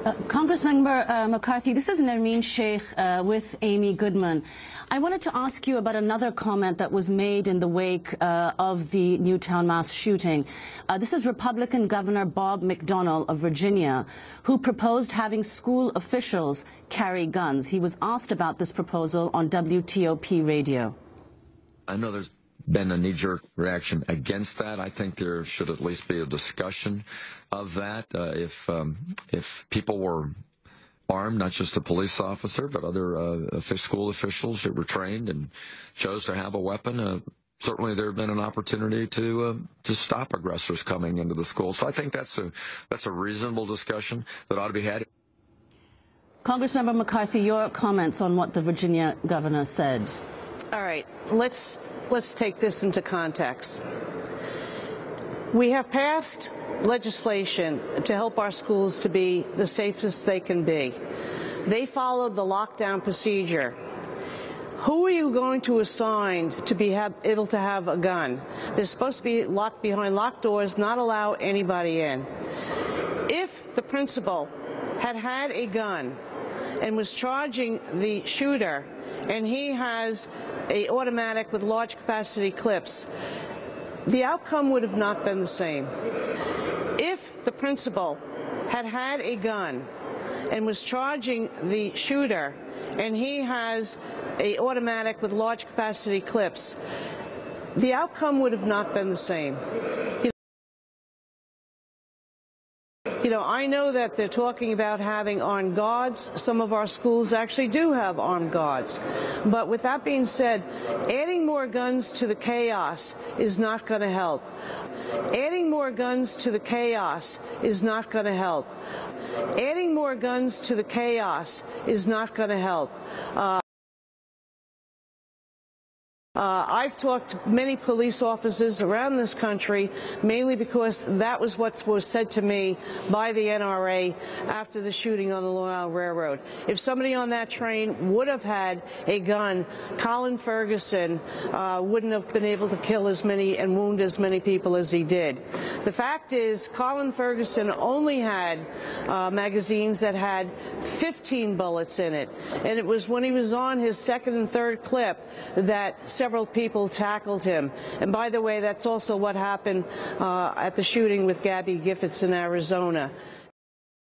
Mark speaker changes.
Speaker 1: Congressmember McCarthy, this is Nermeen Sheikh with Amy Goodman. I wanted to ask you about another comment that was made in the wake of the Newtown mass shooting. This is Republican Governor Bob McDonnell of Virginia, who proposed having school officials carry guns. He was asked about this proposal on WTOP radio.
Speaker 2: I know there's been a knee-jerk reaction against that. I think there should at least be a discussion of that. If people were armed, not just a police officer, but other school officials who were trained and chose to have a weapon, certainly there have been an opportunity to stop aggressors coming into the school. So I think that's a reasonable discussion that ought to be had.
Speaker 1: Congressmember McCarthy, your comments on what the Virginia governor said.
Speaker 3: All right, let's take this into context. We have passed legislation to help our schools to be the safest they can be. They followed the lockdown procedure. Who are you going to assign to be able to have a gun? They're supposed to be locked behind locked doors, not allow anybody in. If the principal had had a gun and was charging the shooter, and he has an automatic with large capacity clips, the outcome would have not been the same. If the principal had had a gun and was charging the shooter, and he has an automatic with large capacity clips, the outcome would have not been the same. You know, I know that they're talking about having armed guards. Some of our schools actually do have armed guards. But with that being said, adding more guns to the chaos is not going to help. Adding more guns to the chaos is not going to help. Adding more guns to the chaos is not going to help. I've talked to many police officers around this country, mainly because that was what was said to me by the NRA after the shooting on the Long Island Railroad. If somebody on that train would have had a gun, Colin Ferguson wouldn't have been able to kill as many and wound as many people as he did. The fact is, Colin Ferguson only had magazines that had 15 bullets in it, and it was when he was on his second and third clip that several people tackled him. And by the way, that's also what happened at the shooting with Gabby Giffords in Arizona.